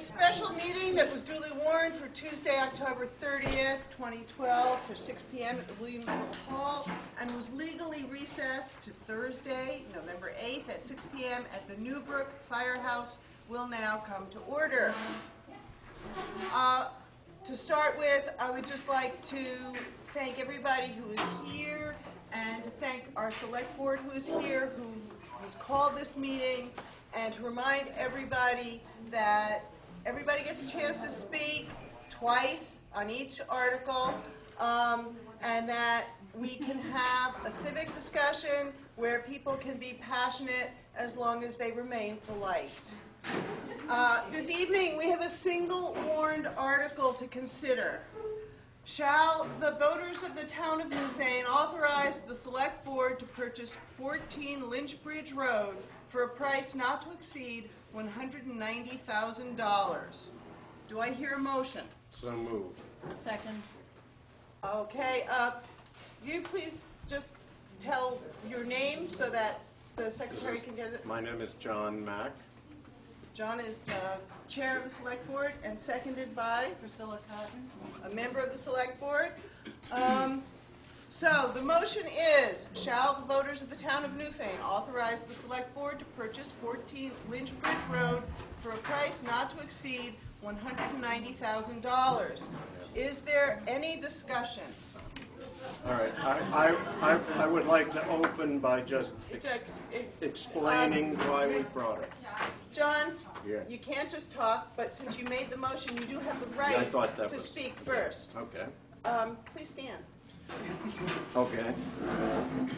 special meeting that was duly warned for Tuesday, October 30th, 2012, for 6 p.m. at the Williamsville Hall, and was legally recessed to Thursday, November 8th at 6 p.m. at the Newbrook Firehouse, will now come to order. To start with, I would just like to thank everybody who is here, and to thank our select board who is here, who's called this meeting, and to remind everybody that everybody gets a chance to speak twice on each article, and that we can have a civic discussion where people can be passionate as long as they remain polite. This evening we have a single warned article to consider. Shall the voters of the town of Newfane authorize the select board to purchase 14 Lynchbridge Road for a price not to exceed $190,000? Do I hear a motion? So moved. Second. Okay, you please just tell your name so that the secretary can get it. My name is John Mack. John is the chair of the select board and seconded by Priscilla Cotton. a member of the select board. So the motion is, shall the voters of the town of Newfane authorize the select board to purchase 14 Lynchbridge Road for a price not to exceed $190,000? Is there any discussion? All right. I would like to open by just explaining why we brought it. John, Yeah. you can't just talk, but since you made the motion, you do have the Yeah, I right thought that to was- speak first. Okay. Please stand. Okay.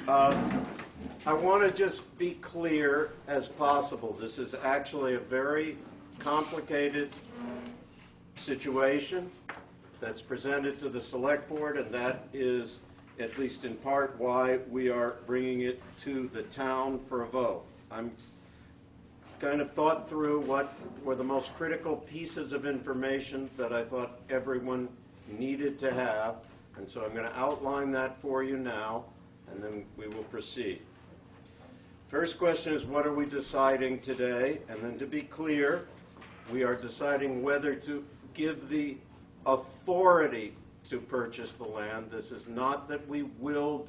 I want to just be clear as possible. This is actually a very complicated situation that's presented to the select board, and that is, at least in part, why we are bringing it to the town for a vote. I'm kind of thought through what were the most critical pieces of information that I thought everyone needed to have, and so I'm going to outline that for you now, and then we will proceed. First question is, what are we deciding today? And then, to be clear, we are deciding whether to give the authority to purchase the land. This is not that we will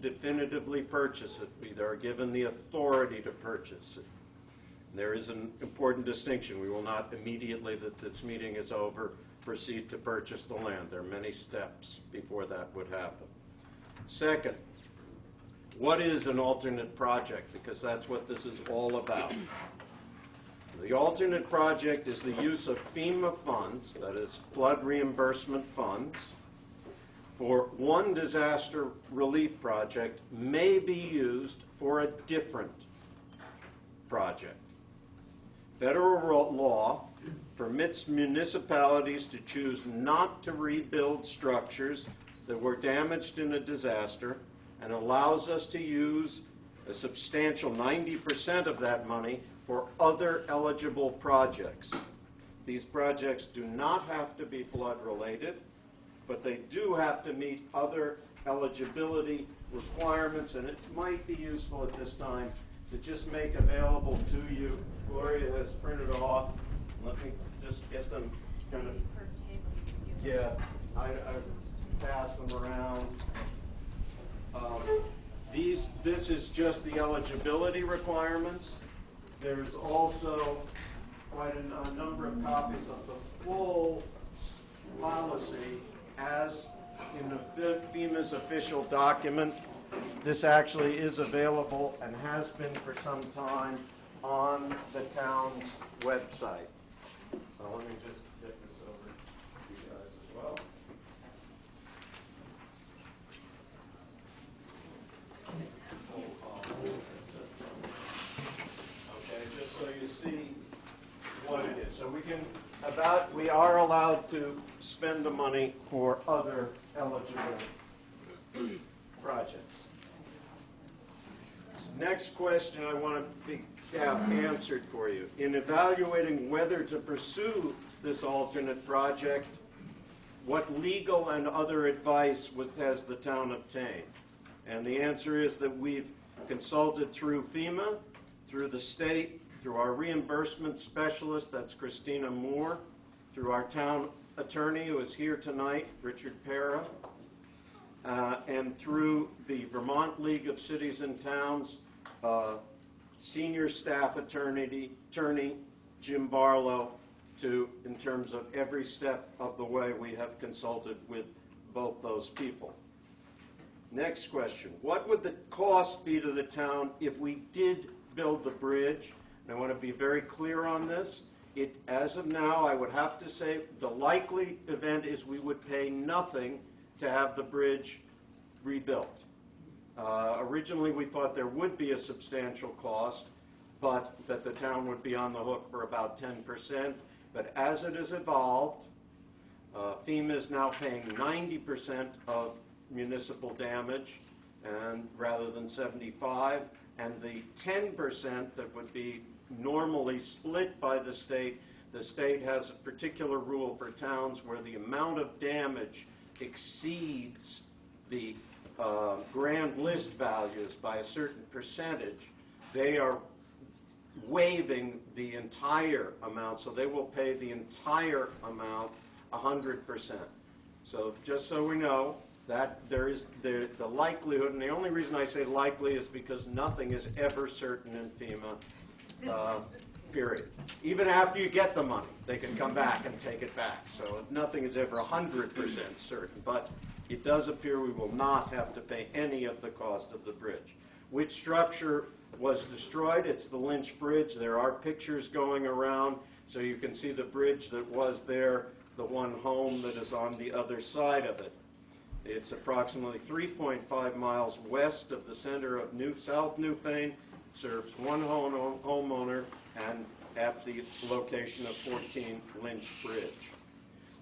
definitively purchase it. We are given the authority to purchase it. There is an important distinction. We will not immediately, that this meeting is over, proceed to purchase the land. There are many steps before that would happen. Second, what is an alternate project? Because that's what this is all about. The alternate project is the use of FEMA funds, that is flood reimbursement funds, for one disaster relief project may be used for a different project. Federal law permits municipalities to choose not to rebuild structures that were damaged in a disaster and allows us to use a substantial 90% of that money for other eligible projects. These projects do not have to be flood related, but they do have to meet other eligibility requirements, and it might be useful at this time to just make available to you. Gloria has printed off. Let me just get them kind of, yeah, I pass them around. This is just the eligibility requirements. There's also quite a number of copies of the full policy as in the FEMA's official document. This actually is available and has been for some time on the town's website. So let me just get this over to you guys as well. Okay, just so you see what it is. So we are allowed to spend the money for other eligible projects. Next question I want to have answered for you. In evaluating whether to pursue this alternate project, what legal and other advice has the town obtained? And the answer is that we've consulted through FEMA, through the state, through our reimbursement specialist, that's Christina Moore, through our town attorney who is here tonight, Richard Para, and through the Vermont League of Cities and Towns senior staff attorney Jim Barlow, in terms of every step of the way we have consulted with both those people. Next question. What would the cost be to the town if we did build the bridge? And I want to be very clear on this. As of now, I would have to say the likely event is we would pay nothing to have the bridge rebuilt. Originally, we thought there would be a substantial cost, but that the town would be on the hook for about 10%. But as it has evolved, FEMA is now paying 90% of municipal damage, and rather than 75, and the 10% that would be normally split by the state has a particular rule for towns where the amount of damage exceeds the grand list values by a certain percentage. They are waiving the entire amount, so they will pay the entire amount 100%. So just so we know, that there is the likelihood, and the only reason I say likely is because nothing is ever certain in FEMA, period. Even after you get the money, they can come back and take it back. So nothing is ever 100% certain, but it does appear we will not have to pay any of the cost of the bridge. Which structure was destroyed? It's the Lynch Bridge. There are pictures going around, so you can see the bridge that was there, the one home that is on the other side of it. It's approximately 3.5 miles west of the center of South Newfane, serves one homeowner, and at the location of 14 Lynch Bridge.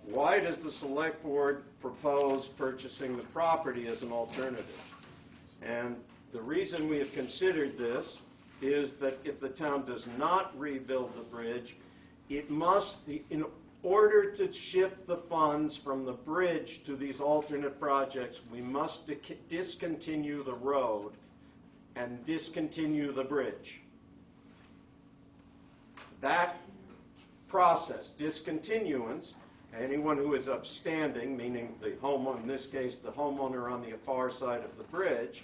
Why does the Select Board propose purchasing the property as an alternative? And the reason we have considered this is that if the town does not rebuild the bridge, it must, in order to shift the funds from the bridge to these alternate projects, we must discontinue the road and discontinue the bridge. That process, discontinuance, anyone who is upstanding, meaning the homeowner, in this case the homeowner on the far side of the bridge,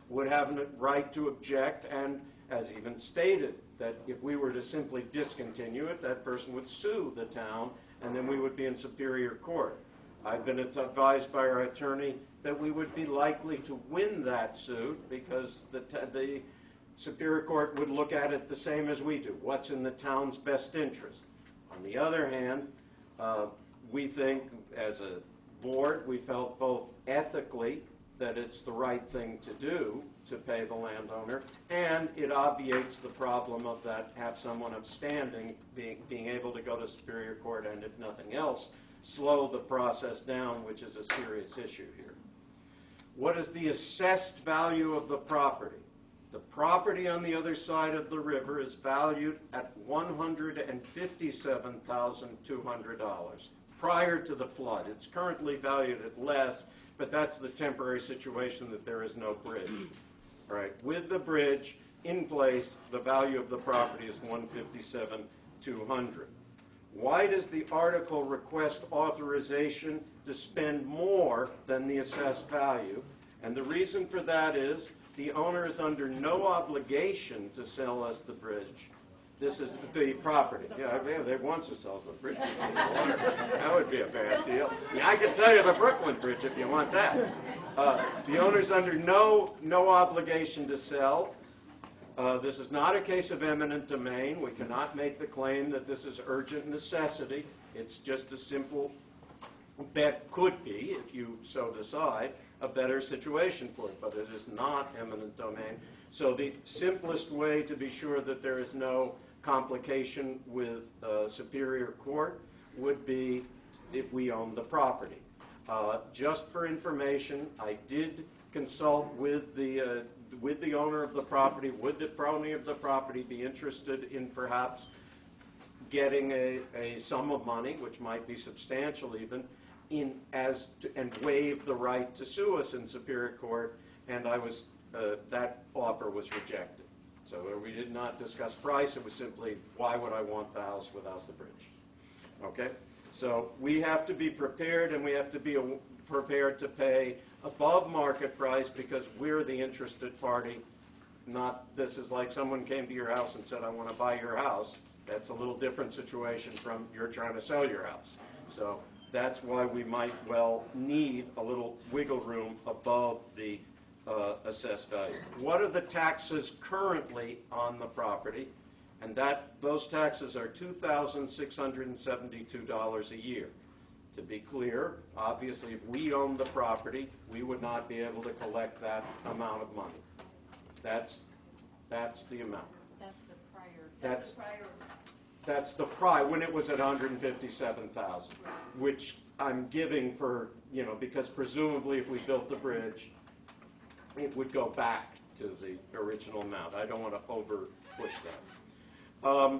would have a right to object, and as even stated, that if we were to simply discontinue it, that person would sue the town, and then we would be in Superior Court. I've been advised by our attorney that we would be likely to win that suit because the Superior Court would look at it the same as we do. What's in the town's best interest? On the other hand, we think, as a board, we felt both ethically that it's the right thing to do to pay the landowner, and it obviates the problem of that have someone of standing being able to go to Superior Court and, if nothing else, slow the process down, which is a serious issue here. What is the assessed value of the property? The property on the other side of the river is valued at $157,200 prior to the flood. It's currently valued at less, but that's the temporary situation that there is no bridge. All right. With the bridge in place, the value of the property is $157,200. Why does the article request authorization to spend more than the assessed value? And the reason for that is the owner is under no obligation to sell us the bridge. This is the property. Yeah, they want to sell us the bridge. That would be a bad deal. Yeah, I can sell you the Brooklyn Bridge if you want that. The owner's under no obligation to sell. This is not a case of eminent domain. We cannot make the claim that this is urgent necessity. It's just a simple bet, could be, if you so decide, a better situation for it, but it is not eminent domain. So the simplest way to be sure that there is no complication with Superior Court would be if we own the property. Just for information, I did consult with the owner of the property. Would the owner of the property be interested in perhaps getting a sum of money, which might be substantial even, and waive the right to sue us in Superior Court? And that offer was rejected. So we did not discuss price. It was simply, why would I want the house without the bridge? Okay? So we have to be prepared, and we have to be prepared to pay above market price because we're the interested party. Not, this is like someone came to your house and said, I want to buy your house. That's a little different situation from you're trying to sell your house. So that's why we might well need a little wiggle room above the assessed value. What are the taxes currently on the property? And those taxes are $2,672 a year. To be clear, obviously, if we owned the property, we would not be able to collect that amount of money. That's the amount. That's the prior. That's the prior, when it was at 157,000, which I'm giving for, because presumably if we built the bridge, it would go back to the original amount. I don't want to over push that.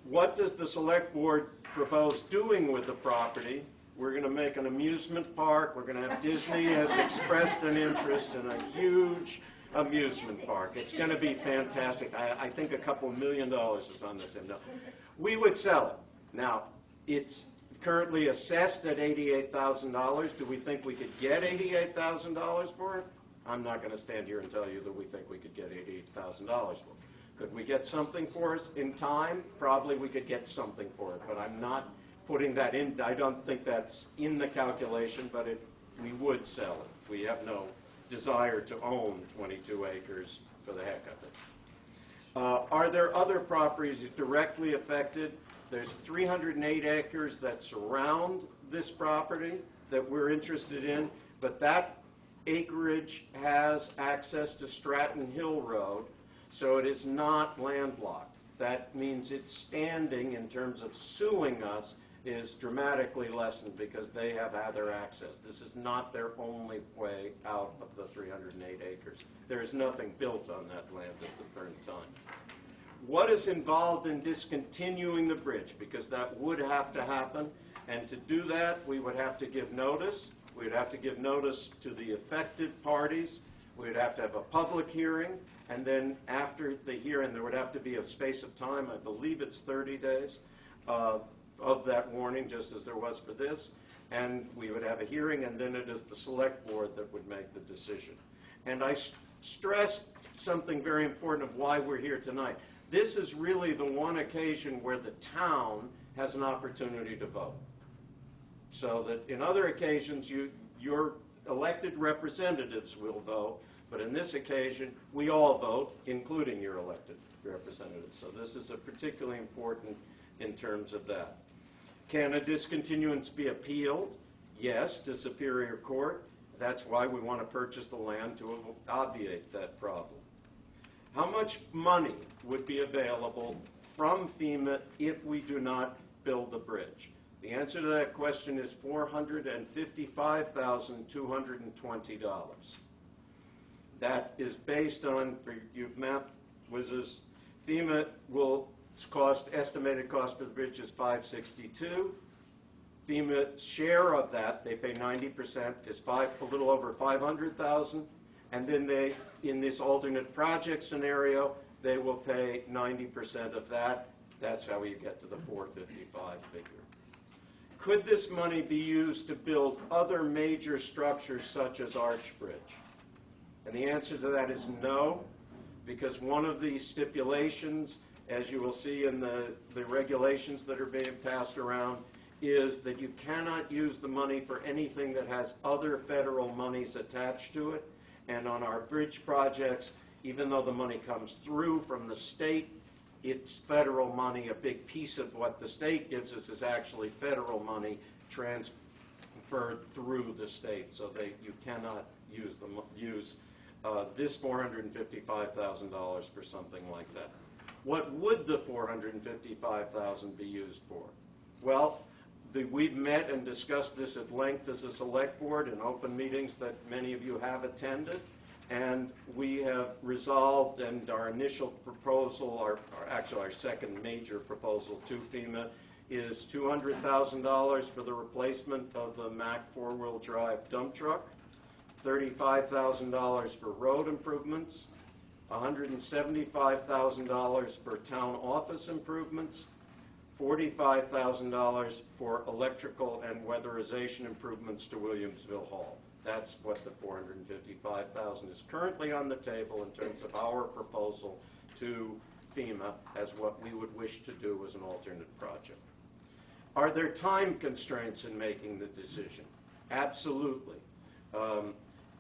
What does the select board propose doing with the property? We're going to make an amusement park. We're going to have Disney has expressed an interest in a huge amusement park. It's going to be fantastic. I think a couple $1 million is on the table. We would sell it. Now, it's currently assessed at $88,000. Do we think we could get $88,000 for it? I'm not going to stand here and tell you that we think we could get $88,000 for it. Could we get something for us in time? Probably we could get something for it, but I'm not putting that in. I don't think that's in the calculation, but we would sell it. We have no desire to own 22 acres for the heck of it. Are there other properties directly affected? There's 308 acres that surround this property that we're interested in, but that acreage has access to Stratton Hill Road, so it is not landlocked. That means its standing in terms of suing us is dramatically lessened because they have other access. This is not their only way out of the 308 acres. There is nothing built on that land at the current time. What is involved in discontinuing the bridge? Because that would have to happen, and to do that, we would have to give notice. We would have to give notice to the affected parties. We would have to have a public hearing, and then after the hearing, there would have to be a space of time, I believe it's 30 days, of that warning, just as there was for this. And we would have a hearing, and then it is the select board that would make the decision. And I stressed something very important of why we're here tonight. This is really the one occasion where the town has an opportunity to vote. So that in other occasions, your elected representatives will vote, but in this occasion, we all vote, including your elected representatives. So this is a particularly important in terms of that. Can a discontinuance be appealed? Yes, to Superior Court. That's why we want to purchase the land to obviate that problem. How much money would be available from FEMA if we do not build the bridge? The answer to that question is $455,220. That is based on, for you math whizzes, FEMA will estimated cost for the bridge is $562. FEMA's share of that, they pay 90%, is a little over $500,000. And then they, in this alternate project scenario, they will pay 90% of that. That's how you get to the 455 figure. Could this money be used to build other major structures such as Arch Bridge? And the answer to that is no, because one of the stipulations, as you will see in the regulations that are being passed around, is that you cannot use the money for anything that has other federal monies attached to it. And on our bridge projects, even though the money comes through from the state, it's federal money. A big piece of what the state gives us is actually federal money transferred through the state. So you cannot use this $455,000 for something like that. What would the $455,000 be used for? Well, we've met and discussed this at length as a select board in open meetings that many of you have attended, and we have resolved, and our initial proposal, actually our second major proposal to FEMA, is $200,000 for the replacement of the Mack four-wheel drive dump truck, $35,000 for road improvements, $175,000 for town office improvements, $45,000 for electrical and weatherization improvements to Williamsville Hall. That's what the $455,000 is currently on the table in terms of our proposal to FEMA as what we would wish to do as an alternate project. Are there time constraints in making the decision? Absolutely.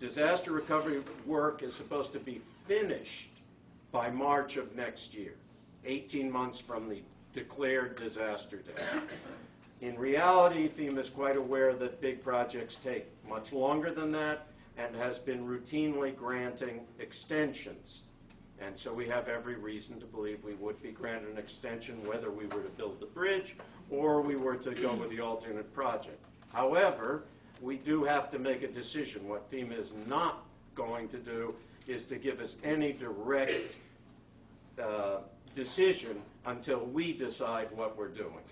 Disaster recovery work is supposed to be finished by March of next year, 18 months from the declared disaster date. In reality, FEMA is quite aware that big projects take much longer than that and has been routinely granting extensions. And so we have every reason to believe we would be granted an extension whether we were to build the bridge or we were to go with the alternate project. However, we do have to make a decision. What FEMA is not going to do is to give us any direct decision until we decide what we're doing.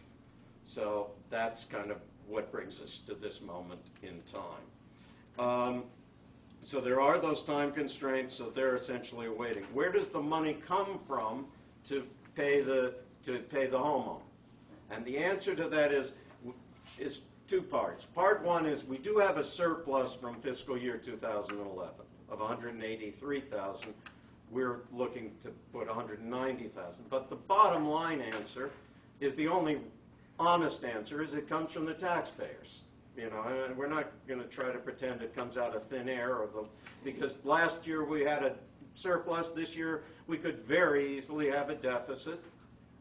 So that's kind of what brings us to this moment in time. So there are those time constraints, so they're essentially awaiting. Where does the money come from to pay the homeowner? And the answer to that is two parts. Part one is we do have a surplus from fiscal year 2011 of $183,000. We're looking to put $190,000. But the bottom line answer is the only honest answer is it comes from the taxpayers. You know, and we're not going to try to pretend it comes out of thin air, because last year we had a surplus. This year we could very easily have a deficit.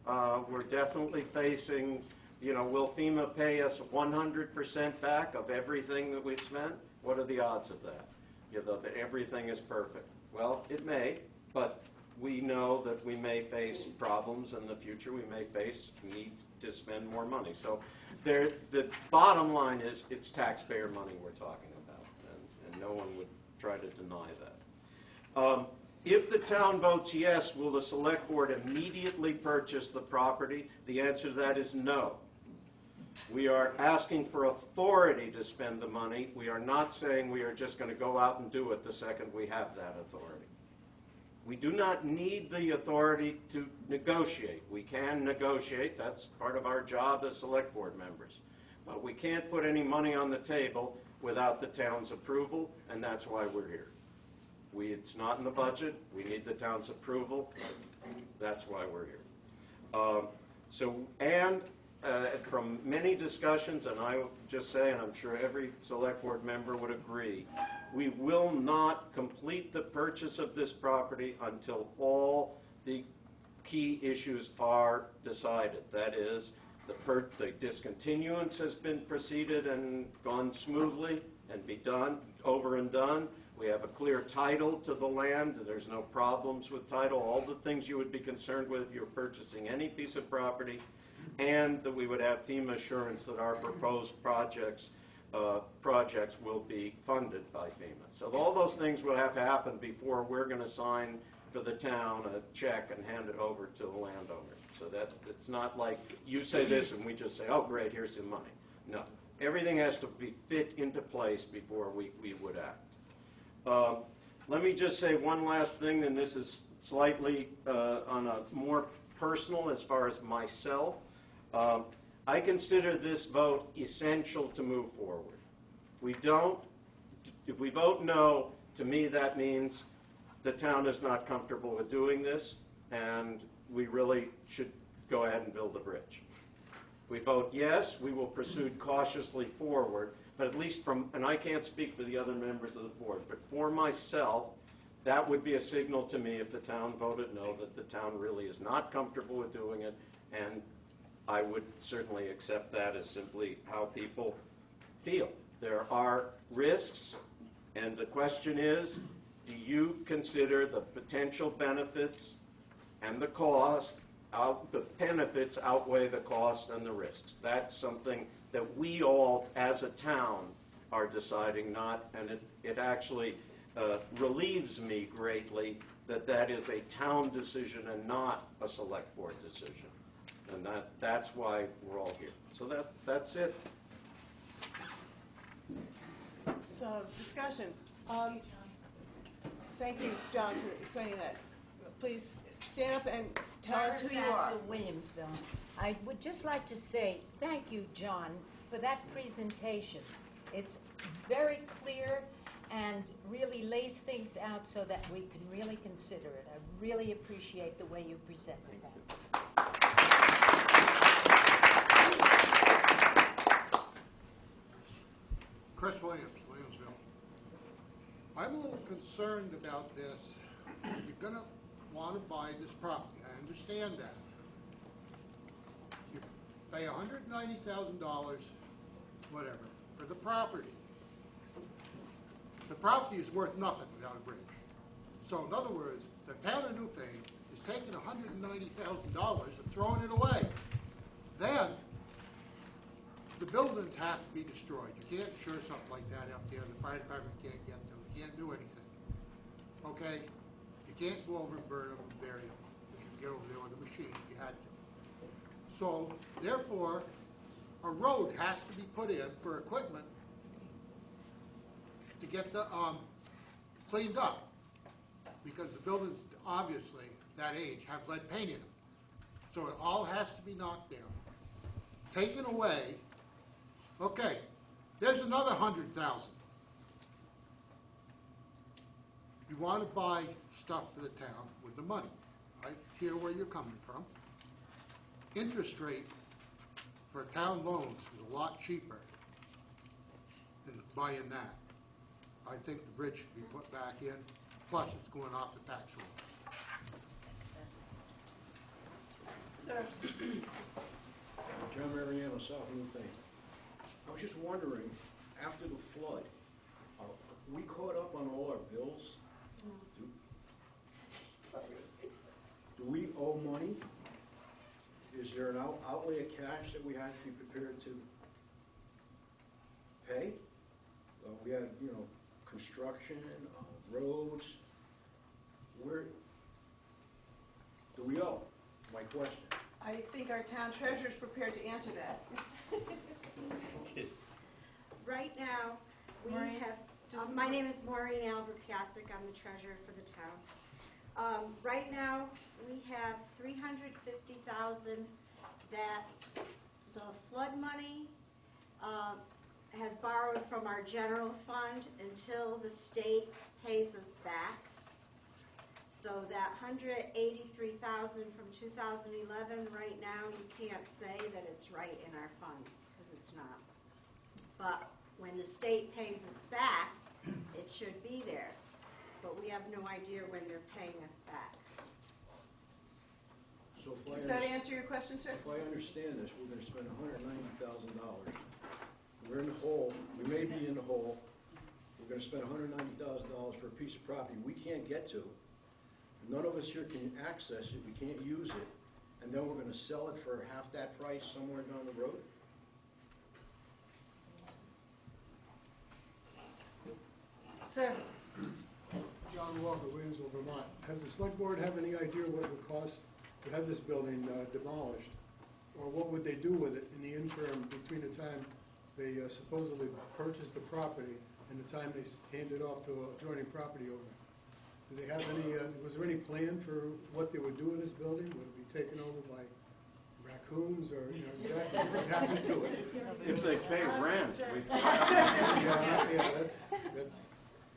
We're definitely facing, you know, will FEMA pay us 100% back of everything that we've spent? What are the odds of that? You know, that everything is perfect. Well, it may, but we know that we may face problems in the future. We may need to spend more money. So the bottom line is it's taxpayer money we're talking about, and no one would try to deny that. If the town votes yes, will the select board immediately purchase the property? The answer to that is no. We are asking for authority to spend the money. We are not saying we are just going to go out and do it the second we have that authority. We do not need the authority to negotiate. We can negotiate. That's part of our job as select board members. But we can't put any money on the table without the town's approval, and that's why we're here. It's not in the budget. We need the town's approval. That's why we're here. From many discussions, and I will just say, and I'm sure every select board member would agree, we will not complete the purchase of this property until all the key issues are decided. That is, the discontinuance has been proceeded and gone smoothly and be done, over and done. We have a clear title to the land. There's no problems with title. All the things you would be concerned with if you're purchasing any piece of property, and that we would have FEMA assurance that our proposed projects will be funded by FEMA. So all those things will have to happen before we're going to sign for the town a check and hand it over to the landowner. So that it's not like you say this and we just say, oh great, here's some money. No, everything has to be fit into place before we would act. Let me just say one last thing, and this is slightly on a more personal as far as myself. I consider this vote essential to move forward. If we vote no, to me that means the town is not comfortable with doing this, and we really should go ahead and build the bridge. If we vote yes, we will proceed cautiously forward, but at least and I can't speak for the other members of the board, but for myself, that would be a signal to me if the town voted no, that the town really is not comfortable with doing it, and I would certainly accept that as simply how people feel. There are risks, and the question is, do you consider the potential benefits and the cost, the benefits outweigh the costs and the risks? That's something that we all, as a town, are deciding not, and it actually relieves me greatly that that is a town decision and not a select board decision. And that's why we're all here. So that's it. So, discussion. Thank you, John, for explaining that. please stand up and tell us who you are. Williamsville. I would just like to say thank you, John, for that presentation. It's very clear and really lays things out so that we can really consider it. I really appreciate the way you presented that. Chris Williams, Williamsville. I'm a little concerned about this. You're going to want to buy this property. I understand that. You pay $190,000, whatever, for the property. The property is worth nothing without a bridge. So in other words, the town of Newfane is taking $190,000 and throwing it away. Then the buildings have to be destroyed. You can't insure something like that out there. The fire department can't get to it. You can't do anything. Okay? You can't go over and burn them and bury them. You can get over there with a machine if you had to. So, therefore, a road has to be put in for equipment to get the cleaned up, because the buildings, obviously, that age, have lead paint in them. So it all has to be knocked down, taken away. Okay, there's another $100,000. You want to buy stuff for the town with the money. I hear where you're coming from. Interest rate for town loans is a lot cheaper than buying that. I think the bridge should be put back in, plus it's going off the tax rolls. Sir. John Mariano, South Newfane. I was just wondering, after the flood, are we caught up on all our bills? Do we owe money? Is there an outlay of cash that we have to be prepared to pay? We had, construction, roads. Where do we owe? My question. I think our town treasurer is prepared to answer that. Right now, we Maureen, have, my name is Maureen Albert Piasek. I'm the treasurer for the town. Right now, we have $350,000 that the flood money has borrowed from our general fund until the state pays us back. So that $183,000 from 2011, right now, you can't say that it's right in our funds, because it's not. But when the state pays us back, it should be there. But we have no idea when they're paying us back. So if Does that answer your question, sir? If I understand this, we're going to spend $190,000. We're in the hole. We may be in the hole. We're going to spend $190,000 for a piece of property we can't get to. None of us here can access it. We can't use it. And then we're going to sell it for half that price somewhere down the road? Sir. John Walker, Williamsville, Vermont. Has the select board have any idea what it would cost to have this building demolished? Or what would they do with it in the interim between the time they supposedly purchased the property and the time they hand it off to an adjoining property owner? Do they have any, was there any plan for what they would do with this building? Would it be taken over by raccoons or, exactly what would happen to it? If they pay rent, we Yeah, that's,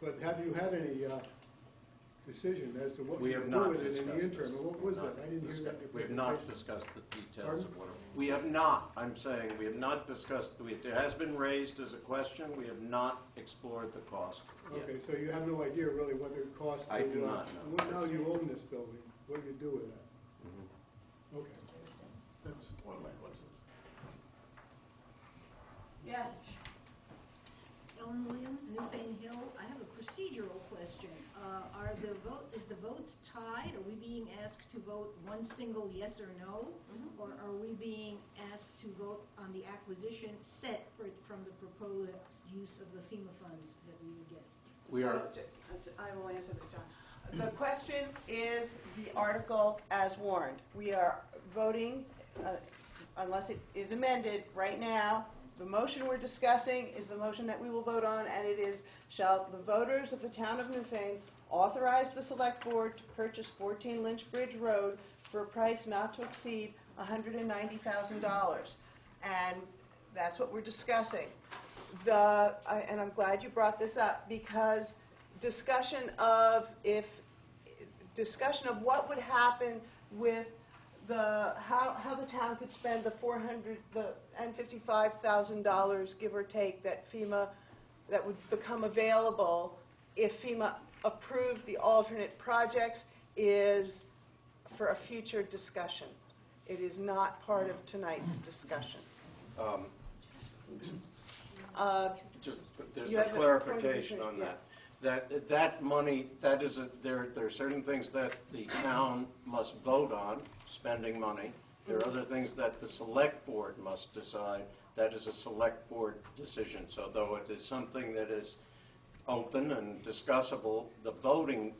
but have you had any decision as to what We you have would do not with it in the discussed interim? this. And what was that? I didn't hear that in your We have not presentation. discussed the details Pardon? of what. We have not. I'm saying we have not discussed. It has been raised as a question. We have not explored the cost yet. Okay, so you have no idea really what it costs to... I do not know. Well, now you own this building, what do you do with that? Okay, that's one of my questions. Yes. Ellen Williams, Newfane Hill. I have a procedural question. Is the vote tied? Are we being asked to vote one single yes or no? Or are we being asked to vote on the acquisition set from the proposed use of the FEMA funds that we would get? We are. I will answer this, John. The question is the article as warned. We are voting, unless it is amended right now, The motion we're discussing is the motion that we will vote on, and it is, shall the voters of the town of Newfane authorize the select board to purchase 14 Lynch Bridge Road for a price not to exceed $190,000? And that's what we're discussing. And I'm glad you brought this up, because discussion of what would happen with how the town could spend the $455,000, give or take, that would become available if FEMA approved the alternate projects, is for a future discussion. It is not part of tonight's discussion. Just, there's You a have a clarification point of on that. That money, there are certain things that the town must vote on, spending money. There are other things that the select board must decide. That is a select board decision. So though it is something that is open and discussable, the voting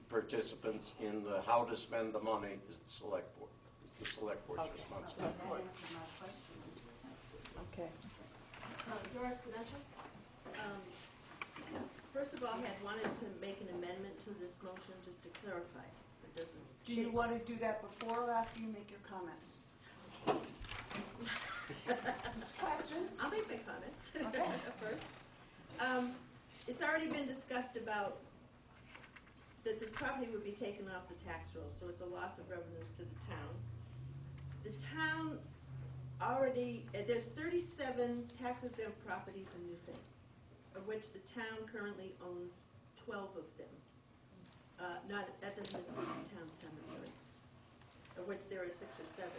participants in the how to spend the money is the select board. It's the select board's responsibility. Okay. Doris Ganesha? First of all, I had wanted to make an amendment to this motion just to clarify. It doesn't. Do you want to do that before or after you make your comments? Question? I'll make my comments Okay. first. It's already been discussed about that this property would be taken off the tax roll, so it's a loss of revenues to the town. The town already, there's 37 tax exempt properties in Newfane, of which the town currently owns 12 of them. That doesn't include the town cemeteries, of which there are 6 or 7.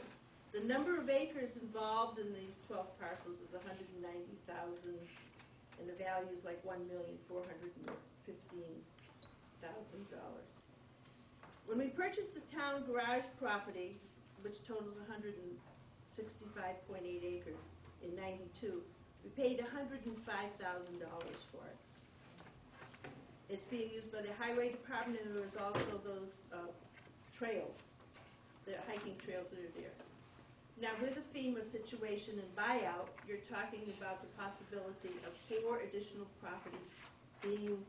The number of acres involved in these 12 parcels is 190,000, and the value is like $1,415,000. When we purchased the town garage property, which totals 165.8 acres in '92, we paid $105,000 for it. It's being used by the highway department, and there was also those trails, the hiking trails that are there. Now, with the FEMA situation and buyout, you're talking about the possibility of 4 additional properties being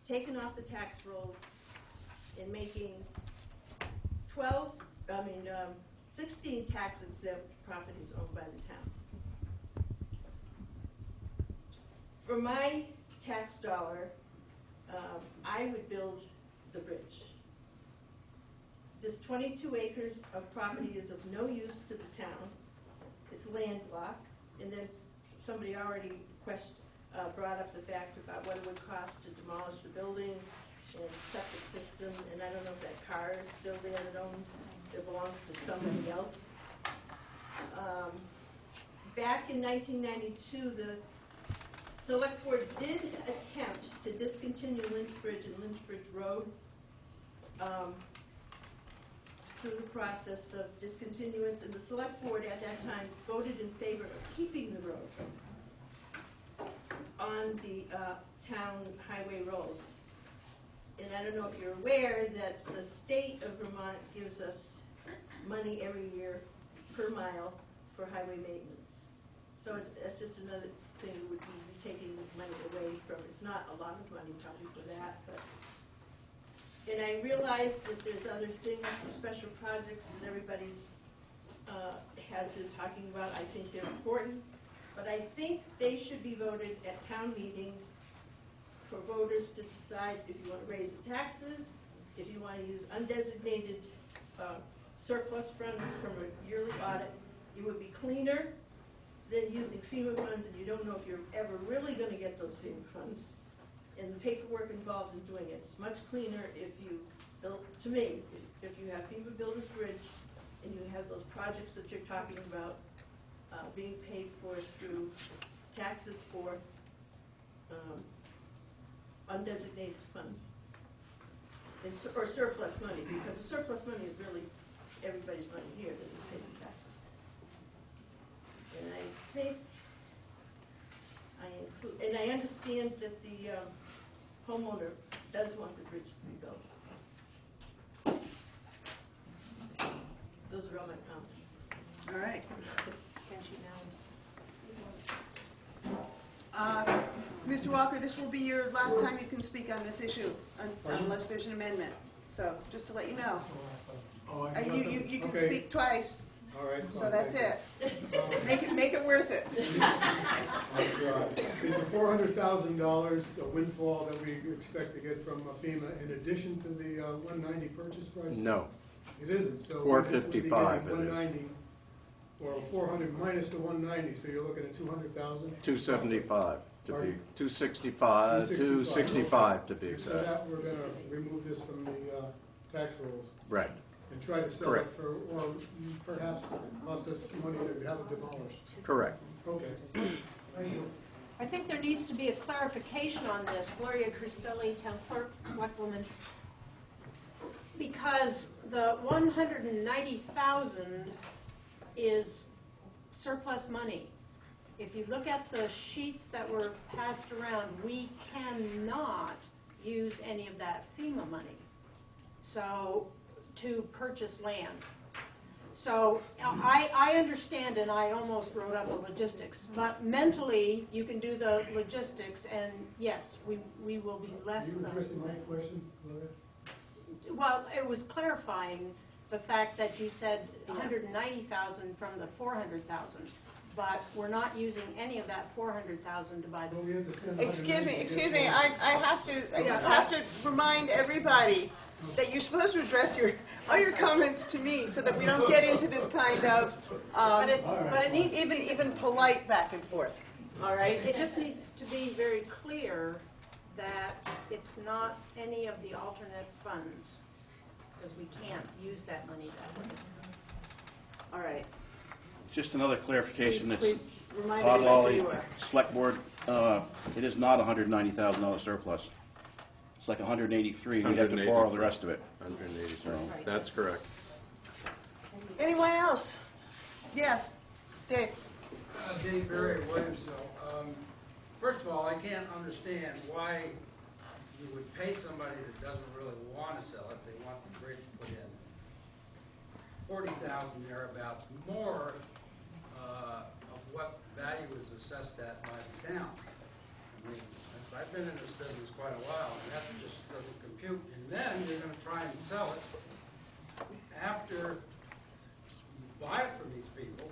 taken off the tax rolls and making 16 tax exempt properties owned by the town. For my tax dollar, I would build the bridge. This 22 acres of property is of no use to the town. It's landlocked, and then somebody already brought up the fact about what it would cost to demolish the building and septic system, and I don't know if that car is still there that belongs to somebody else. Back in 1992, the Select Board did attempt to discontinue Lynch Bridge and Lynch Bridge Road through the process of discontinuance, and the Select Board at that time voted in favor of keeping the road on the town highway rolls. And I don't know if you're aware that the state of Vermont gives us money every year per mile for highway maintenance. So it's just another thing that would be taking money away from. It's not a lot of money probably for that, but. And I realize that there's other things for special projects that everybody's has been talking about. I think they're important, but I think they should be voted at town meeting for voters to decide if you want to raise the taxes, if you want to use undesignated surplus funds from a yearly audit. It would be cleaner than using FEMA funds, and you don't know if you're ever really going to get those FEMA funds. And the paperwork involved in doing it. It's much cleaner if you build, to me, if you have FEMA Builders Bridge and you have those projects that you're talking about being paid for through taxes for undesignated funds, or surplus money, because the surplus money is really everybody's money here that is paid in taxes. And I think and I understand that the homeowner does want the bridge to be built. Those are all my comments. All right. Can she now? Mr. Walker, this will be your last time you can speak on this issue, unless there's an amendment. So, just to let you know. Oh, I got You them. can Okay. speak twice, All right. so fine, that's thank it. Make it worth it. you. I'll try. Is the $400,000 the windfall that we expect to get from FEMA in addition to the 190 purchase price? No. It isn't, so. 455 it is. 190, or 400 minus the 190, so you're looking at 200,000? 275 to be, Pardon? 265, 265 to be So exact. that, we're gonna remove this from the tax rolls Right. and try to sell it Correct. for, or perhaps cost us money to have it demolished. Correct. Okay. Thank you. I think there needs to be a clarification on this. Gloria Cristelli, Town Clerk, Selectwoman. Because the 190,000 is surplus money. If you look at the sheets that were passed around, we cannot use any of that FEMA money. So, to purchase land. So, I understand, and I almost wrote up the logistics, but mentally, you can do the logistics, and yes, we will be Are less you than. addressing my question, Gloria? Well, it was clarifying the fact that you said 190,000 from the 400,000, but we're not using any of that 400,000 to buy Well, the. we have to spend Excuse me, 190 I just have to remind everybody that you're supposed to address all your comments to me so that we don't get into this kind of, But it needs, even polite back and forth, all right? it just needs to be very clear that it's not any of the alternate funds, because we can't use that money that way. All right. Just another clarification, Please it's remind Todd everybody Lawley, who you are. Select Board, it is not a $190,000 surplus. It's like 183, and we have to borrow the rest of it. 183. So- That's correct. Anyone else? Yes, Dave. Dave Berry, Williamsville. First of all, I can't understand why you would pay somebody that doesn't really want to sell it, they want the bridge put in. 40,000 thereabouts more of what value is assessed at by the town. I mean, I've been in this business quite a while, and that just doesn't compute. And then you're gonna try and sell it after you buy it from these people,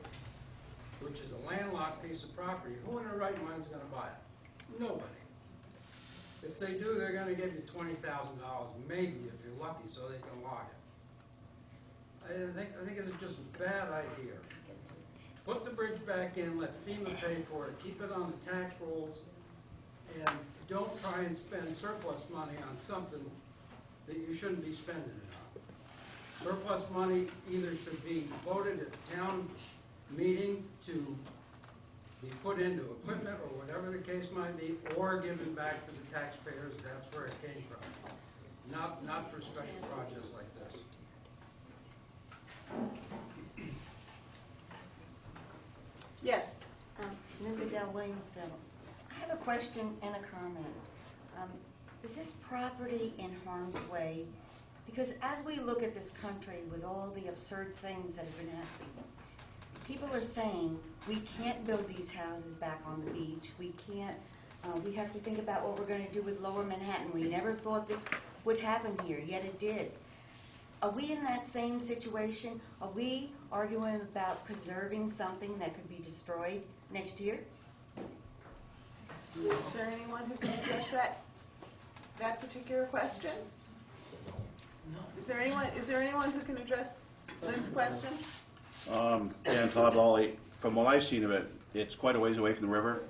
which is a landlocked piece of property. Who in their right mind is gonna buy it? Nobody. If they do, they're gonna give you $20,000, maybe if you're lucky, so they can log it. I think it's just a bad idea. Put the bridge back in, let FEMA pay for it, keep it on the tax rolls, and don't try and spend surplus money on something that you shouldn't be spending it on. Surplus money either should be voted at the town meeting to be put into equipment or whatever the case might be, or given back to the taxpayers, that's where it came from. Not for special projects like this. Yes. Linda Dell, Williamsville. I have a question and a comment. Is this property in harm's way? Because as we look at this country with all the absurd things that have been happening, people are saying we can't build these houses back on the beach. We can't. We have to think about what we're going to do with Lower Manhattan. We never thought this would happen here, yet it did. Are we in that same situation? Are we arguing about preserving something that could be destroyed next year? Is there anyone who can address that particular question? Is there anyone who can address Lynn's question? And Todd Lawley, from what I've seen of it, it's quite a ways away from the river.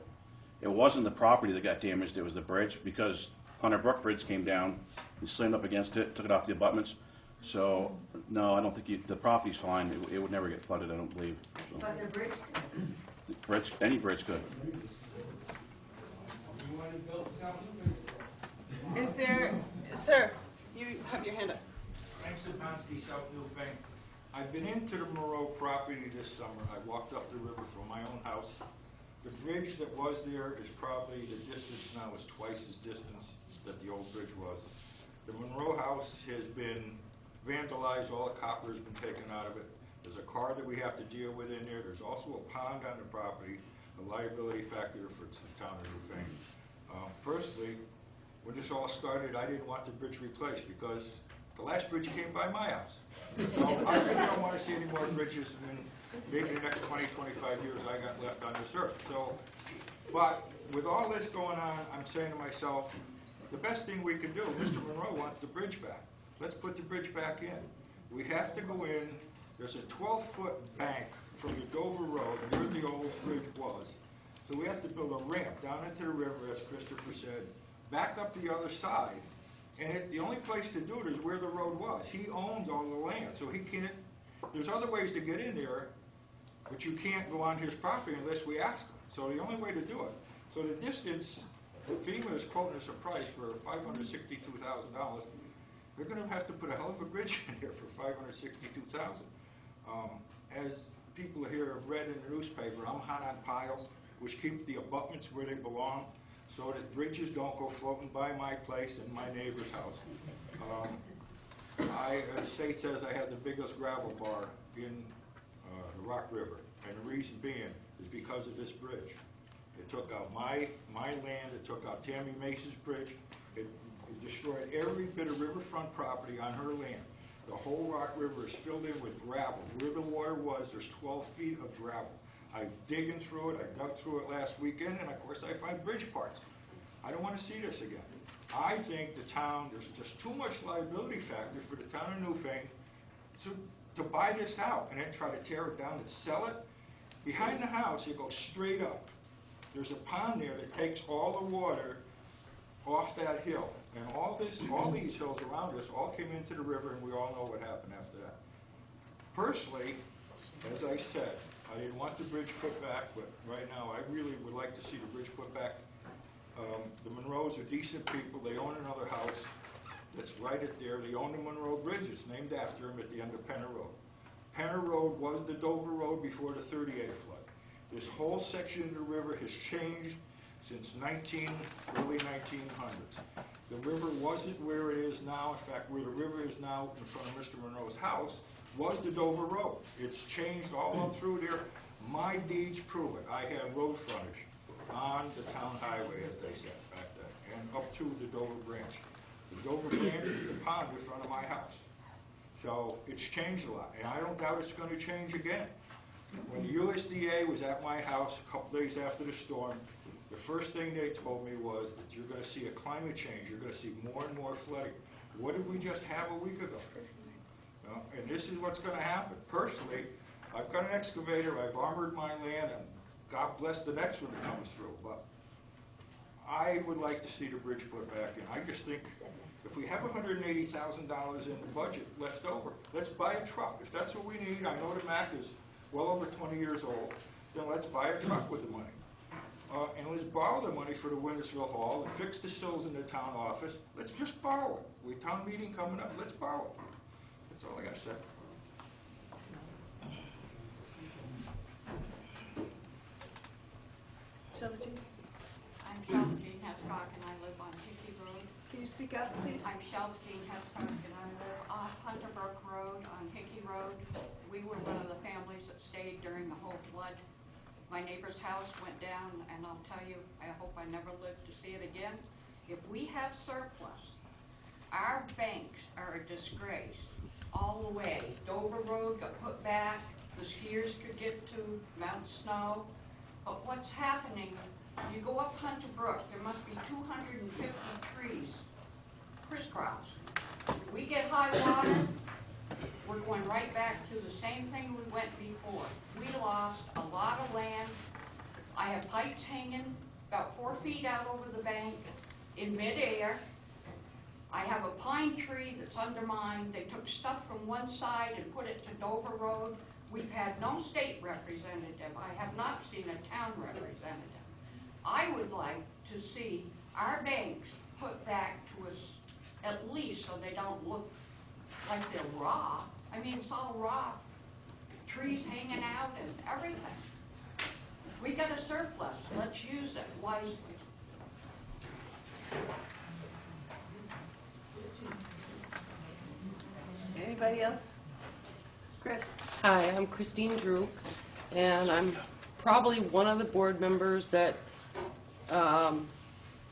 It wasn't the property that got damaged, it was the bridge, because Hunter Brook Bridge came down, and slammed up against it, took it off the abutments. So, no, I don't think the property's fine. It would never get flooded, I don't believe. So, But the bridge? the bridge, any bridge could. Is there, sir, you have your hand up. Frank Saponsky, South Newfane. I've been into the Moreau property this summer. I walked up the river from my own house. The bridge that was there is probably, the distance now is twice as distance that the old bridge was. The Monroe house has been vandalized, all the copper has been taken out of it. There's a car that we have to deal with in there. There's also a pond on the property. a liability factor for the town of Newfane. Personally, when this all started, I didn't want the bridge replaced because the last bridge came by my house. So I really don't want to see any more bridges in maybe the next 20, 25 years I got left on this earth. So, but with all this going on, I'm saying to myself, the best thing we can do, Mr. Monroe wants the bridge back. Let's put the bridge back in. We have to go in. There's a 12-foot bank from the Dover Road where the old bridge was. So we have to build a ramp down into the river, as Christopher said, back up the other side. And the only place to do it is where the road was. He owns all the land, so he can't. There's other ways to get in there, but you can't go on his property unless we ask him. So the only way to do it. So the distance, FEMA is quoting us a price for $562,000. They're going to have to put a hell of a bridge in here for $562,000. As people here have read in the newspaper, I'm hot on piles, which keep the abutments where they belong, so that bridges don't go floating by my place and my neighbor's house. The state says I have the biggest gravel bar in the Rock River, and the reason being is because of this bridge. It took out my land, it took out Tammy Mace's bridge, it destroyed every bit of riverfront property on her land. The whole Rock River is filled in with gravel. Where the water was, there's 12 feet of gravel. I've digged through it, I dug through it last weekend, and of course I find bridge parts. I don't want to see this again. I think the town, there's just too much liability factor for the town of Newfane to buy this out and then try to tear it down and sell it. Behind the house, it goes straight up. There's a pond there that takes all the water off that hill. And all these hills around us all came into the river, and we all know what happened after that. Personally, as I said, I didn't want the bridge put back, but right now I really would like to see the bridge put back. The Monroes are decent people. They own another house that's right at there. They own the Monroe Bridge. It's named after them at the end of Penner Road. Penner Road was the Dover Road before the 38 flood. This whole section of the river has changed since early 1900s. The river wasn't where it is now. In fact, where the river is now in front of Mr. Monroe's house was the Dover Road. It's changed all up through there. My deeds prove it. I have road frontage on the town highway, as they said back then, and up to the Dover Branch. The Dover Branch is the pond in front of my house. So it's changed a lot, and I don't doubt it's going to change again. When the USDA was at my house a couple days after the storm, the first thing they told me was that you're going to see a climate change. You're going to see more and more flooding. What did we just have a week ago? And this is what's going to happen. Personally, I've got an excavator. I've armored my land, and God bless the next one that comes through. But I would like to see the bridge put back in. I just think if we have $180,000 in the budget left over, let's buy a truck. If that's what we need, I know the Mac is well over 20 years old, then let's buy a truck with the money. And let's borrow the money for the Wintersville Hall and fix the sills in the town office. Let's just borrow it. With town meeting coming up, let's borrow it. That's all I got to say. I'm Shelby Jean Hescock, and I live on Hickey Road. Can you speak up, please? I'm Shelby Jean Hescock, and I live off Hunter Brook Road on Hickey Road. We were one of the families that stayed during the whole flood. My neighbor's house went down, and I'll tell you, I hope I never live to see it again. If we have surplus, our banks are a disgrace all the way. Dover Road got put back, the skiers could get to Mount Snow. But what's happening, you go up Hunter Brook, there must be 250 trees crisscross. We get high water, we're going right back to the same thing we went before. We lost a lot of land. I have pipes hanging about 4 feet out over the bank in midair. I have a pine tree that's undermined. They took stuff from one side and put it to Dover Road. We've had no state representative. I have not seen a town representative. I would like to see our banks put back to us, at least so they don't look like they're raw. I mean, it's all raw. Trees hanging out and everything. We got a surplus. Let's use it wisely. Anybody else? Chris? Hi, I'm Christine Drew, and I'm probably one of the board members that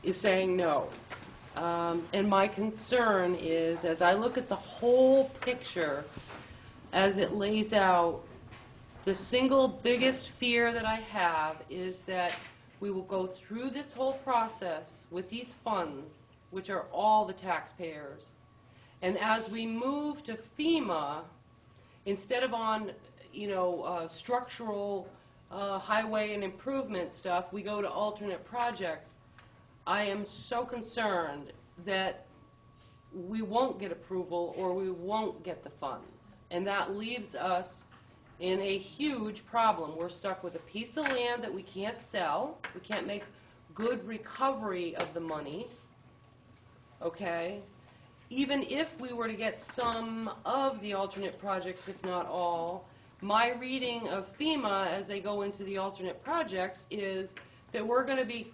is saying no. And my concern is, as I look at the whole picture, as it lays out, the single biggest fear that I have is that we will go through this whole process with these funds, which are all the taxpayers, and as we move to FEMA, instead of on, structural highway and improvement stuff, we go to alternate projects. I am so concerned that we won't get approval or we won't get the funds. And that leaves us in a huge problem. We're stuck with a piece of land that we can't sell. We can't make good recovery of the money. Okay? Even if we were to get some of the alternate projects, if not all, my reading of FEMA as they go into the alternate projects is that we're going to be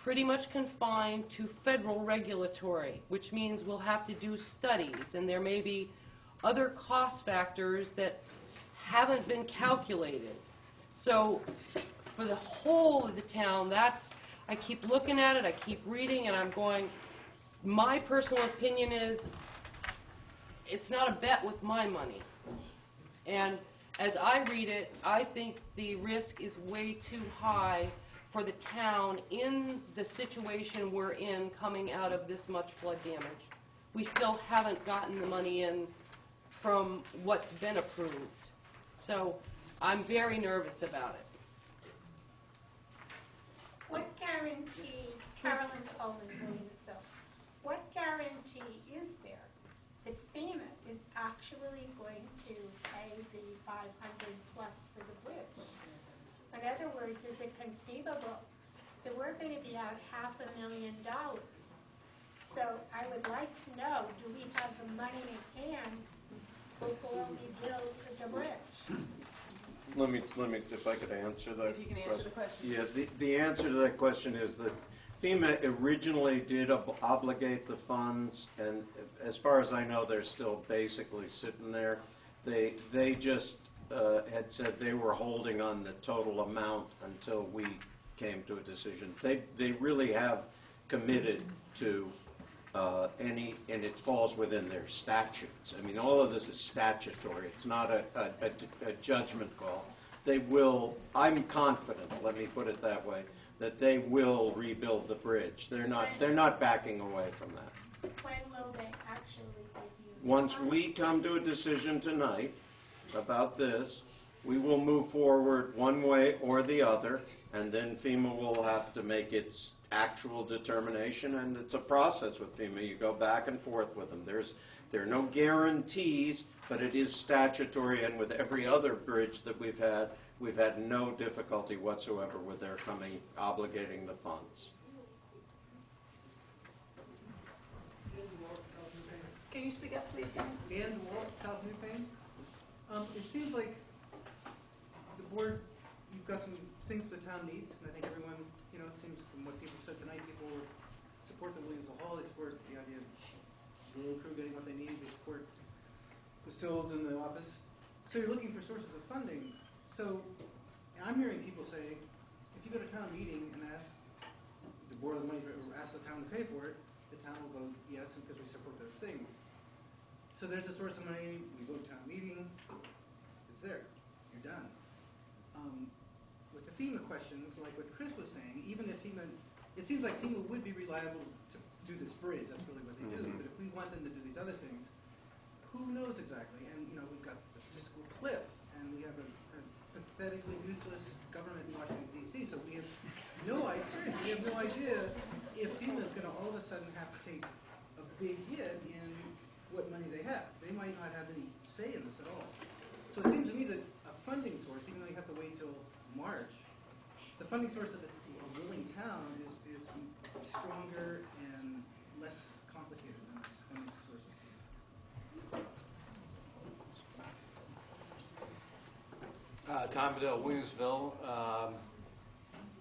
pretty much confined to federal regulatory, which means we'll have to do studies, and there may be other cost factors that haven't been calculated. So for the whole of the town, I keep looking at it, I keep reading, and I'm going, my personal opinion is it's not a bet with my money. And as I read it, I think the risk is way too high for the town in the situation we're in coming out of this much flood damage. We still haven't gotten the money in from what's been approved. So I'm very nervous about it. What guarantee, Carolyn Coleman, Williamsville, what guarantee is there that FEMA is actually going to pay the $500 plus for the bridge? In other words, is it conceivable that we're going to be out $500,000? So I would like to know, do we have the money in hand before we build the bridge? Let me, if I could answer that. If you can answer the question. Yeah, the answer to that question is that FEMA originally did obligate the funds, and as far as I know, they're still basically sitting there. They just had said they were holding on the total amount until we came to a decision. They really have committed to and it falls within their statutes. I mean, all of this is statutory. It's not a judgment call. They will, I'm confident, let me put it that way, that they will rebuild the bridge. They're not backing away from that. When will they actually review? Once we come to a decision tonight about this, we will move forward one way or the other, and then FEMA will have to make its actual determination, and it's a process with FEMA. You go back and forth with them. There are no guarantees, but it is statutory, and with every other bridge that we've had no difficulty whatsoever with their obligating the funds. Can you speak up, please, Dan? Dan Walt, South Newfane. It seems like the board, you've got some things the town needs, and I think everyone, it seems from what people said tonight, people support the Williamsville Hall, they support the idea of the road crew getting what they need, they support the sills in the office. So you're looking for sources of funding. So I'm hearing people say, if you go to town meeting and ask to borrow the money or ask the town to pay for it, the town will vote yes because we support those things. So there's a source of money, we go to town meeting, it's there, you're done. With the FEMA questions, like what Chris was saying, even if FEMA, it seems like FEMA would be reliable to do this bridge, that's really what they do, but if we want them to do these other things, who knows exactly? And we've got the fiscal cliff, and we have a pathetically useless government in Washington, D.C., so we have no idea, seriously, we have no idea if FEMA is going to all of a sudden have to take a big hit in what money they have. They might not have any say in this at all. So it seems to me that a funding source, even though you have to wait till March, the funding source of a willing town is stronger and less complicated than funding sources. Tom Bedell, Williamsville. I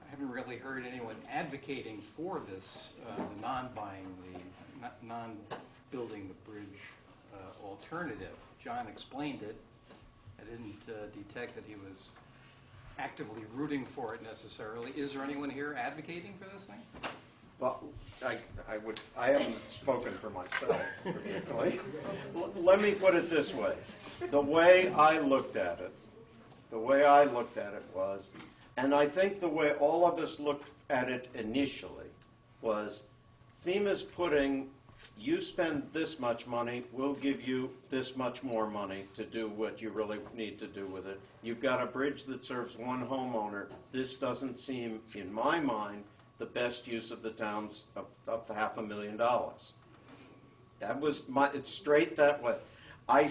haven't really heard anyone advocating for this, the non-building the bridge alternative. John explained it. I didn't detect that he was actively rooting for it necessarily. Is there anyone here advocating for this thing? Well, I haven't spoken for myself, particularly. Let me put it this way. The way I looked at it was, and I think the way all of us looked at it initially was, FEMA's putting, you spend this much money, we'll give you this much more money to do what you really need to do with it. You've got a bridge that serves one homeowner. This doesn't seem, in my mind, the best use of the town's of $500,000. That was it's straight that way. I'm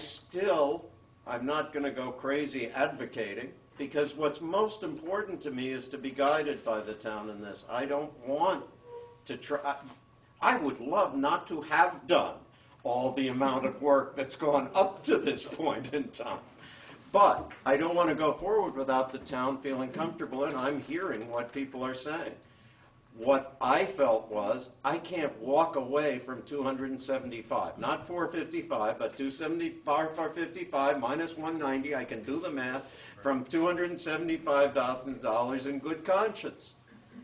not going to go crazy advocating, because what's most important to me is to be guided by the town in this. I don't want to try. I would love not to have done all the amount of work that's gone up to this point in time. But I don't want to go forward without the town feeling comfortable, and I'm hearing what people are saying. What I felt was, I can't walk away from 275, not 455, but 275, 455 minus 190. I can do the math, from $275,000 in good conscience.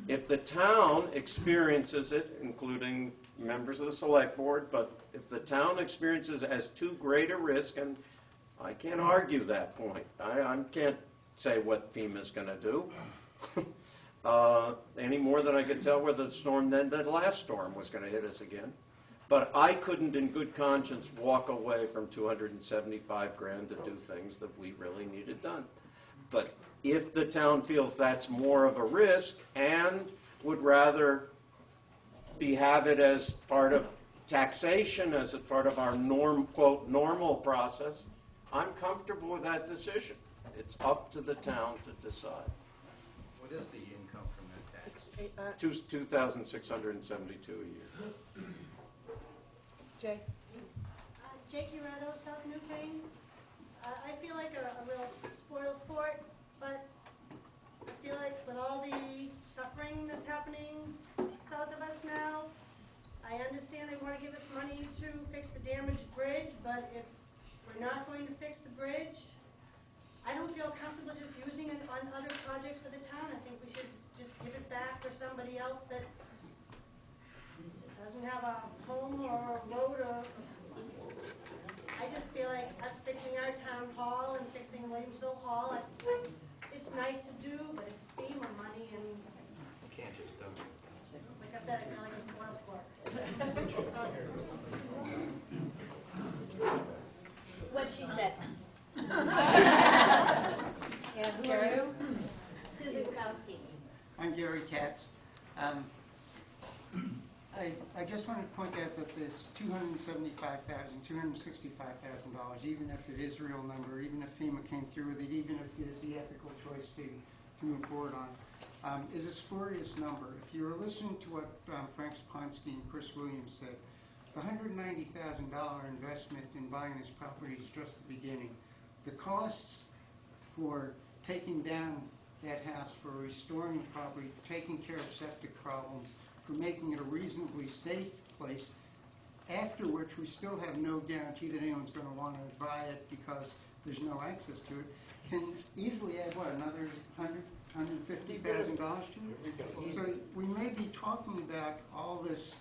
If the town experiences it, including members of the select board, but if the town experiences it as too great a risk, and I can't argue that point. I can't say what FEMA's going to do. Any more than I could tell whether the last storm was going to hit us again. But I couldn't in good conscience walk away from $275,000 to do things that we really needed done. But if the town feels that's more of a risk and would rather have it as part of taxation, as a part of our quote, normal process, I'm comfortable with that decision. It's up to the town to decide. What is the income from that tax? $2,672 a year. Jay? Jake Uredo, South Newfane. I feel like a real spoil sport, but I feel like with all the suffering that's happening south of us now, I understand they want to give us money to fix the damaged bridge, but if we're not going to fix the bridge, I don't feel comfortable just using it on other projects for the town. I think we should just give it back for somebody else that doesn't have a home or a road or... I just feel like us fixing our town hall and fixing Williamsville Hall, it's nice to do, but it's FEMA money, and You can't just dump it. like I said, I feel like it's spoil sport. What she said. And who are you? Susan Kowski. I'm Gary Katz. I just wanted to point out that this $275,000, $265,000, even if it is a real number, even if FEMA came through with it, even if it is the ethical choice to move forward on, is a spurious number. If you were listening to what Frank Sponsky and Chris Williams said, the $190,000 investment in buying this property is just the beginning. The costs for taking down that house, for restoring the property, for taking care of septic problems, for making it a reasonably safe place, after which we still have no guarantee that anyone's going to want to buy it because there's no access to it, can easily add, what, another $150,000 to it? So we may be talking about all this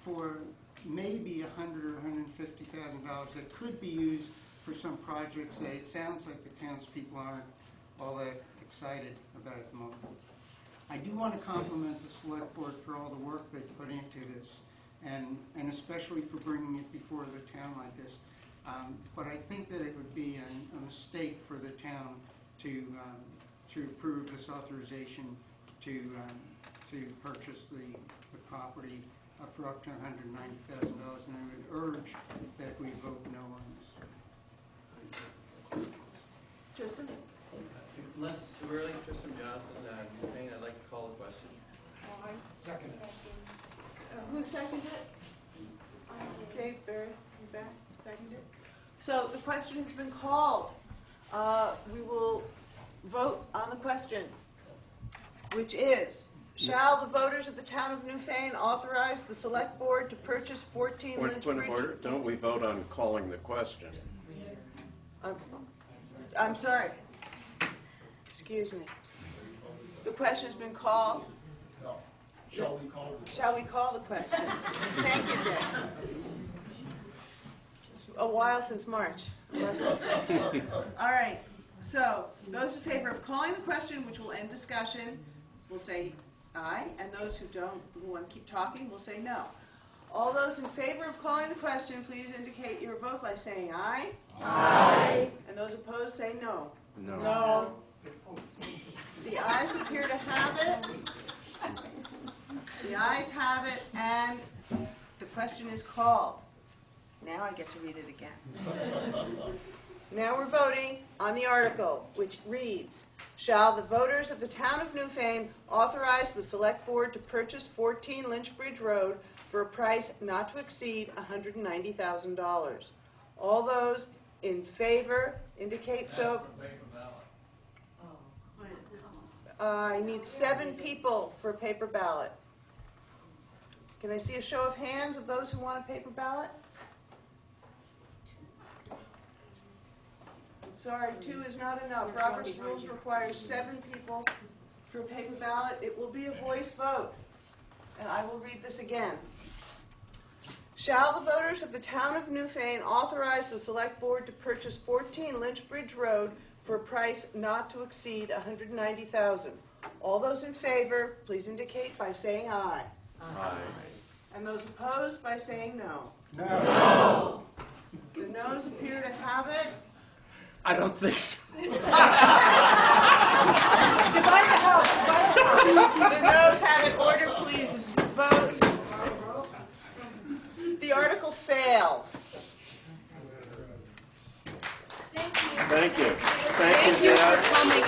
for maybe $100,000 or $150,000 that could be used for some projects that it sounds like the townspeople aren't all that excited about at the moment. I do want to compliment the select board for all the work they've put into this, and especially for bringing it before the town like this. But I think that it would be a mistake for the town to approve this authorization to purchase the property for up to $190,000, and I would urge that we vote no on this. Tristan? Unless it's too early, Tristan Johnson, Newfane, I'd like to call a question. Second. Who seconded it? Dave Berry, you back, seconded. So the question has been called. We will vote on the question, which is, shall the voters of the town of Newfane authorize the select board to purchase 14 Lynch Point of Bridge? order, don't we vote on calling the question? I'm sorry. Excuse me. The question's been called. No. Shall we call it? Shall we call the question? Thank you, Dick. It's a while since March. All right, so those in favor of calling the question, which will end discussion, will say aye, and those who don't, who want to keep talking, will say no. All those in favor of calling the question, please indicate your vote by saying aye. Aye. And those opposed say no. No. The ayes appear to have it. The ayes have it, and the question is called. Now I get to read it again. Now we're voting on the article, which reads, shall the voters of the town of Newfane authorize the select board to purchase 14 Lynchbridge Road for a price not to exceed $190,000? All those in favor indicate so. I need 7 people for a paper ballot. Can I see a show of hands of those who want a paper ballot? I'm sorry, 2 is not enough. Robert's rules requires 7 people for a paper ballot. It will be a voice vote. And I will read this again. Shall the voters of the town of Newfane authorize the select board to purchase 14 Lynchbridge Road for a price not to exceed $190,000? All those in favor, please indicate by saying aye. Aye. And those opposed by saying no. No. The noes appear to have it. I don't think so. Divide the house. The noes have it. Order, please. This is a vote. The article fails. Thank you. Thank you for coming,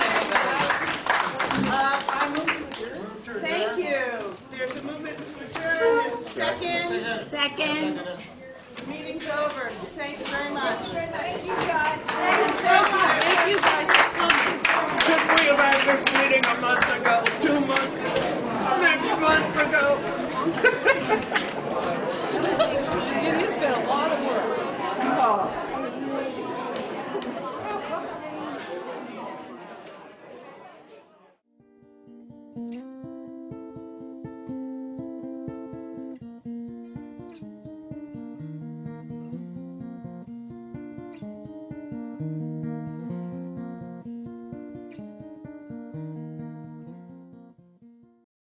Thank you. There's a movement to adjourn. There's a second. Second.